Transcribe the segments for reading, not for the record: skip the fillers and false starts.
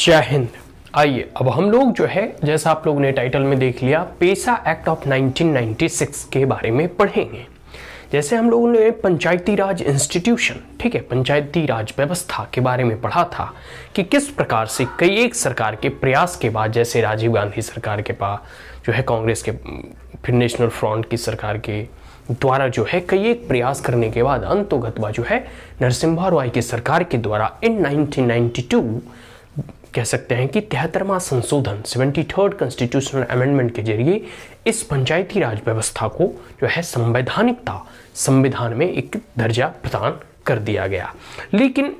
जय हिंद। आइए अब हम लोग जो है, जैसा आप लोगों ने टाइटल में देख लिया, पेसा एक्ट ऑफ 1996 के बारे में पढ़ेंगे। जैसे हम लोगों ने पंचायती राज इंस्टीट्यूशन, ठीक है, पंचायती राज व्यवस्था के बारे में पढ़ा था कि किस प्रकार से कई एक सरकार के प्रयास के बाद, जैसे राजीव गांधी सरकार के पास जो है, कांग्रेस के, फिर नेशनल फ्रंट की सरकार के द्वारा जो है कई एक प्रयास करने के बाद अंतोगत्वा जो है नरसिम्हा रॉय की सरकार के द्वारा इन 1992 कह सकते हैं कि 73वां संशोधन 73rd कॉन्स्टिट्यूशनल अमेंडमेंट के जरिए इस पंचायती राज व्यवस्था को जो है संवैधानिकता, संविधान में एक दर्जा प्रदान कर दिया गया। लेकिन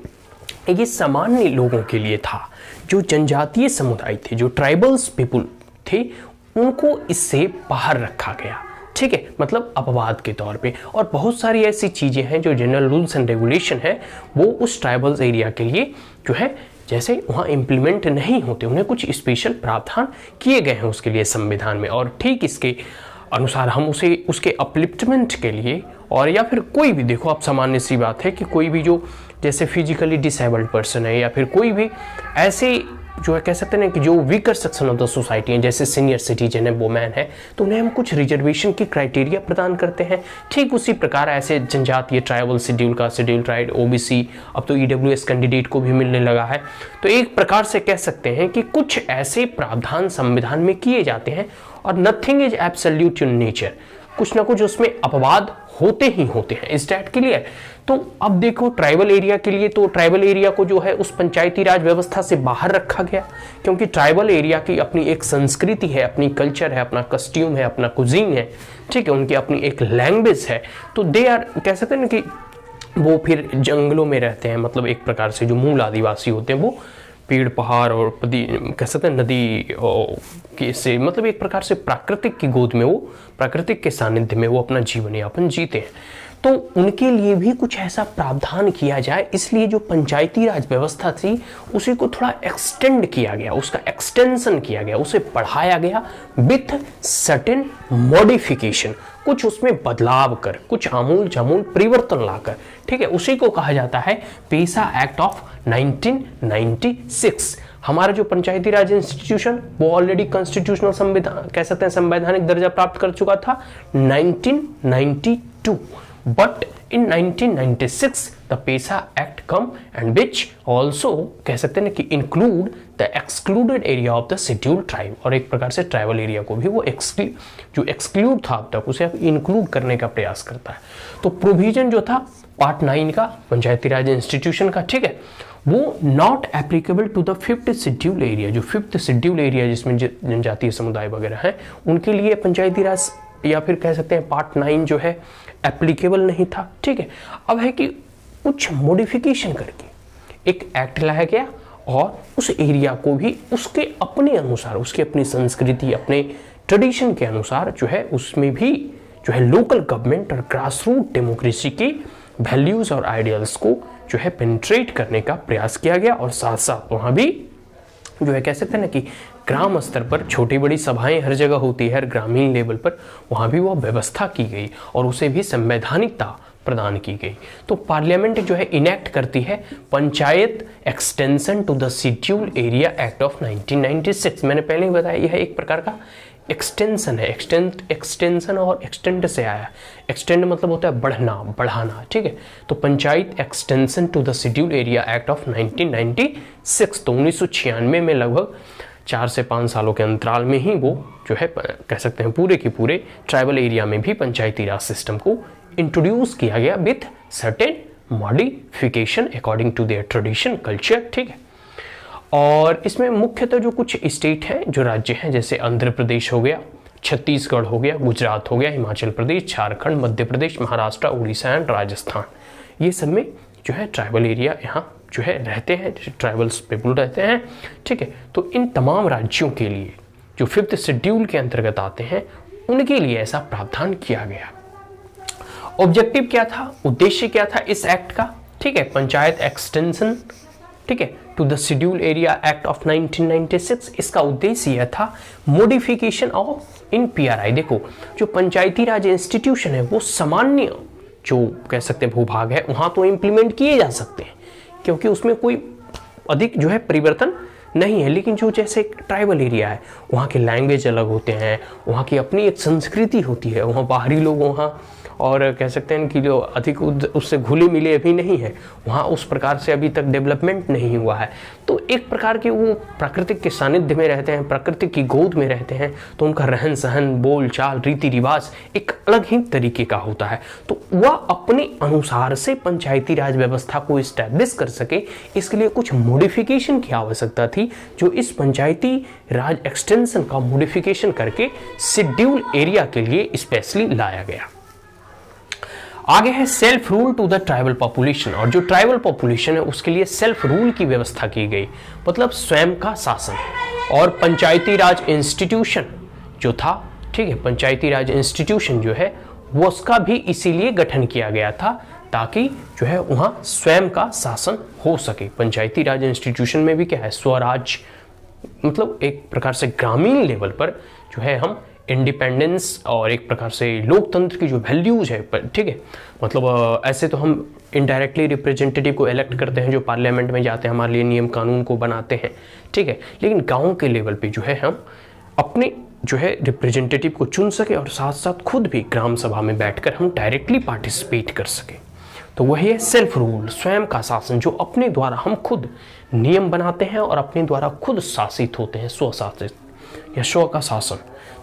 ये सामान्य लोगों के लिए था, जो जनजातीय समुदाय थे, जो ट्राइबल्स पीपुल थे, उनको इससे बाहर रखा गया, ठीक है, मतलब अपवाद के तौर पे। और बहुत सारी ऐसी चीजें हैं जो जनरल रूल्स एंड रेगुलेशन है, वो उस ट्राइबल्स एरिया के लिए जो है जैसे वहाँ इम्प्लीमेंट नहीं होते, उन्हें कुछ स्पेशल प्रावधान किए गए हैं उसके लिए संविधान में। और ठीक इसके अनुसार हम उसे उसके अपलिफ्टमेंट के लिए, और या फिर कोई भी, देखो आप सामान्य सी बात है कि कोई भी जो जैसे फिजिकली डिसेबल्ड पर्सन है, या फिर कोई भी ऐसे जो है कह सकते हैं कि जो weaker section of the society है, जैसे सीनियर सिटीजन है, वुमेन है, तो उन्हें हम कुछ रिजर्वेशन की क्राइटेरिया प्रदान करते हैं। ठीक उसी प्रकार ऐसे जनजातीय ट्राइबल शेड्यूल का, शेड्यूल ट्राइब, ओबीसी, अब तो ईडब्ल्यूएस कैंडिडेट को भी मिलने लगा है। तो एक प्रकार से कह सकते हैं कि कुछ ऐसे प्रावधान संविधान में किए जाते हैं, और nothing is absolute in nature, कुछ ना कुछ उसमें अपवाद होते ही होते हैं। इस डेट क्लियर? तो अब देखो ट्राइबल एरिया के लिए, तो ट्राइबल एरिया को जो है उस पंचायती राज व्यवस्था से बाहर रखा गया, क्योंकि ट्राइबल एरिया की अपनी एक संस्कृति है, अपनी कल्चर है, अपना कस्ट्यूम है, अपना कुजीन है, ठीक है, उनकी अपनी एक लैंग्वेज है। तो दे आर कह सकते हैं कि वो फिर जंगलों में रहते हैं, मतलब एक प्रकार से जो मूल आदिवासी होते हैं वो पेड़ पहाड़ और कह सकते हैं नदी के से, मतलब एक प्रकार से प्राकृतिक की गोद में, वो प्राकृतिक के सानिध्य में वो अपना जीवन यापन जीते हैं। तो उनके लिए भी कुछ ऐसा प्रावधान किया जाए, इसलिए जो पंचायती राज व्यवस्था थी उसी को थोड़ा एक्सटेंड किया गया, उसका एक्सटेंशन किया गया, उसे बढ़ाया गया विथ सर्टेन मॉडिफिकेशन, कुछ उसमें बदलाव कर, कुछ आमूल जामूल परिवर्तन लाकर, ठीक है, उसी को कहा जाता है पेसा एक्ट ऑफ 1996। हमारा जो पंचायती राज इंस्टीट्यूशन वो ऑलरेडी कॉन्स्टिट्यूशनल संविधान कह सकते हैं संवैधानिक दर्जा प्राप्त कर चुका था 1992, but in 1996 the PESA Act come and which also कह सकते हैं कि include the excluded area of the scheduled tribe, और एक प्रकार से ट्राइबल एरिया को भी वो जो एक्सक्लूड था अब तक उसे इंक्लूड करने का प्रयास करता है। तो प्रोविजन जो था पार्ट 9 का पंचायती राज इंस्टीट्यूशन का, ठीक है, वो not applicable to the 5th schedule area, जो 5th शेड्यूल एरिया जिसमें जनजातीय समुदाय वगैरह हैं, उनके लिए पंचायती राज या फिर कह सकते हैं पार्ट 9 जो है एप्लीकेबल नहीं था, ठीक है। अब है कि कुछ मॉडिफिकेशन करके एक एक्ट लाया गया, और उस एरिया को भी उसके अपने अनुसार, उसकी अपनी संस्कृति, अपने ट्रेडिशन के अनुसार जो है उसमें भी जो है लोकल गवर्नमेंट और ग्रास रूट डेमोक्रेसी की वैल्यूज और आइडियल्स को जो है पेनिट्रेट करने का प्रयास किया गया। और साथ साथ वहाँ भी जो है कह सकते हैं ना कि ग्राम स्तर पर छोटी बड़ी सभाएं हर जगह होती है, हर ग्रामीण लेवल पर, वहाँ भी वो व्यवस्था की गई और उसे भी संवैधानिकता प्रदान की गई। तो पार्लियामेंट जो है इनेक्ट करती है panchayat extension to the schedule area act of 1996। मैंने पहले ही बताया यह एक प्रकार का एक्सटेंशन है, एक्सटेंशन और एक्सटेंड से आया। एक्सटेंड मतलब होता है बढ़ना, बढ़ाना, ठीक है। तो panchayat extension to the schedule area act of 1996, तो 1996 में लगभग 4 से 5 सालों के अंतराल में ही वो जो है कह सकते हैं पूरे के पूरे ट्राइबल एरिया में भी पंचायती राज सिस्टम को इंट्रोड्यूस किया गया with certain modification according to their tradition, culture, ठीक है। और इसमें मुख्यतः जो कुछ स्टेट हैं, जो राज्य हैं, जैसे आंध्र प्रदेश हो गया, छत्तीसगढ़ हो गया, गुजरात हो गया, हिमाचल प्रदेश, झारखंड, मध्य प्रदेश, महाराष्ट्र, उड़ीसा एंड राजस्थान, ये सब में जो है ट्राइबल एरिया यहाँ जो है रहते हैं, ट्राइबल्स पीपल रहते हैं, ठीक है। तो इन तमाम राज्यों के लिए जो 5th शेड्यूल के अंतर्गत आते हैं, उनके लिए ऐसा प्रावधान किया गया। ऑब्जेक्टिव क्या था, उद्देश्य क्या था इस एक्ट का, ठीक है, पंचायत एक्सटेंशन, ठीक है, to the schedule area act of 1996। इसका उद्देश्य यह था मॉडिफिकेशन ऑफ इन पीआरआई। देखो जो पंचायती राज इंस्टीट्यूशन है वो सामान्य जो कह सकते हैं भूभाग है वहां तो इंप्लीमेंट किए जा सकते हैं, क्योंकि उसमें कोई अधिक जो है परिवर्तन नहीं है, लेकिन जो जैसे ट्राइबल एरिया है वहाँ के लैंग्वेज अलग होते हैं, वहाँ की अपनी एक संस्कृति होती है, वहाँ बाहरी लोग वहाँ और कह सकते हैं कि जो अधिक उससे घुले मिले अभी नहीं है, वहाँ उस प्रकार से अभी तक डेवलपमेंट नहीं हुआ है। तो एक प्रकार के वो प्राकृतिक के सानिध्य में रहते हैं, प्रकृति की गोद में रहते हैं, तो उनका रहन सहन, बोल चाल, रीति रिवाज एक अलग ही तरीके का होता है। तो वह अपने अनुसार से पंचायती राज व्यवस्था को इस्टेब्लिश कर सके, इसके लिए कुछ मॉडिफिकेशन की आवश्यकता थी, जो इस पंचायती राज एक्सटेंशन का मॉडिफिकेशन करके शेड्यूल एरिया के लिए स्पेशली लाया गया। आगे है self rule to the tribal population, और जो ट्राइबल पॉपुलेशन है उसके लिए सेल्फ रूल की व्यवस्था की गई, मतलब स्वयं का शासन। और पंचायती राज इंस्टीट्यूशन जो था, ठीक है, पंचायती राज इंस्टीट्यूशन जो है वो उसका भी इसीलिए गठन किया गया था ताकि जो है वहाँ स्वयं का शासन हो सके। पंचायती राज इंस्टीट्यूशन में भी क्या है, स्वराज, मतलब एक प्रकार से ग्रामीण लेवल पर जो है हम इंडिपेंडेंस और एक प्रकार से लोकतंत्र की जो वैल्यूज है, ठीक है, मतलब ऐसे तो हम इनडायरेक्टली रिप्रेजेंटेटिव को इलेक्ट करते हैं जो पार्लियामेंट में जाते हैं, हमारे लिए नियम कानून को बनाते हैं, ठीक है, लेकिन गांव के लेवल पे जो है हम अपने जो है रिप्रेजेंटेटिव को चुन सके और साथ साथ खुद भी ग्राम सभा में बैठकर हम डायरेक्टली पार्टिसिपेट कर सके। तो वही है सेल्फ रूल, स्वयं का शासन, जो अपने द्वारा हम खुद नियम बनाते हैं और अपने द्वारा खुद शासित होते हैं, स्वशासित या स्व का शासन,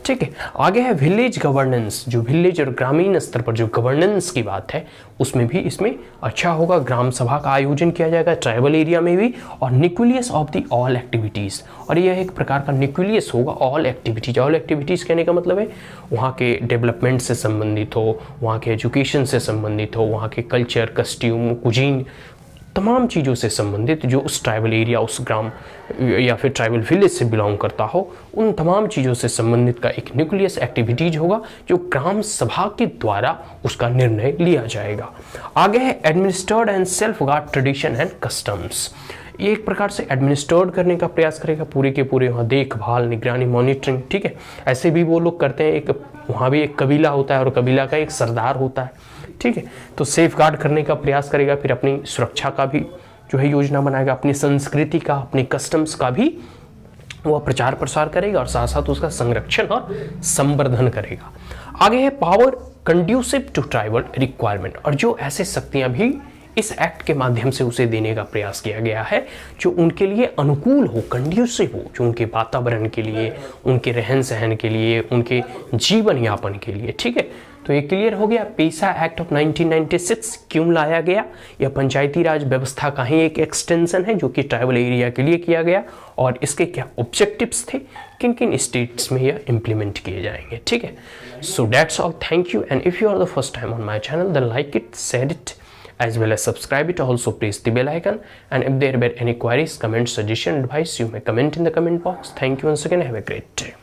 ठीक है। आगे है विलेज गवर्नेंस, जो विलेज और ग्रामीण स्तर पर जो गवर्नेंस की बात है उसमें भी इसमें अच्छा होगा, ग्राम सभा का आयोजन किया जाएगा ट्राइबल एरिया में भी, और nucleus of the all activities, और यह एक प्रकार का न्यूक्लियस होगा ऑल एक्टिविटीज। ऑल एक्टिविटीज़ कहने का मतलब है वहाँ के डेवलपमेंट से संबंधित हो, वहाँ के एजुकेशन से संबंधित हो, वहाँ के कल्चर, कस्ट्यूम, कुजीन, तमाम चीज़ों से संबंधित जो उस ट्राइबल एरिया, उस ग्राम या फिर ट्राइबल विलेज से बिलोंग करता हो, उन तमाम चीज़ों से संबंधित का एक न्यूक्लियस एक्टिविटीज होगा जो ग्राम सभा के द्वारा उसका निर्णय लिया जाएगा। आगे है administered and self guard tradition and customs. ये एक प्रकार से एडमिनिस्टर्ड करने का प्रयास करेगा, पूरे के पूरे वहाँ देखभाल, निगरानी, मॉनिटरिंग, ठीक है। ऐसे भी वो लोग करते हैं, एक वहाँ भी एक कबीला होता है और कबीला का एक सरदार होता है, ठीक है। तो सेफ गार्ड करने का प्रयास करेगा, फिर अपनी सुरक्षा का भी जो है योजना बनाएगा, अपनी संस्कृति का, अपने कस्टम्स का भी वह प्रचार प्रसार करेगा और साथ साथ उसका संरक्षण और संवर्धन करेगा। आगे है power conducive to tribal requirement, और जो ऐसे शक्तियां भी इस एक्ट के माध्यम से उसे देने का प्रयास किया गया है जो उनके लिए अनुकूल हो, कंड्यूसिव हो, जो उनके वातावरण के लिए, उनके रहन सहन के लिए, उनके जीवन यापन के लिए, ठीक है। तो ये क्लियर हो गया पेसा एक्ट ऑफ 1996 क्यों लाया गया। यह पंचायती राज व्यवस्था का ही एक एक्सटेंशन है जो कि ट्राइबल एरिया के लिए किया गया, और इसके क्या ऑब्जेक्टिव्स थे, किन किन स्टेट्स में यह इंप्लीमेंट किए जाएंगे, ठीक है। So that's all, thank you, and if you are the first time on my channel, then like it, share it, as well as subscribe it. Also press the bell icon, and if there were any queries, comments, suggestion, advice, you may comment in the comment box. Thank you once again. Have a great day.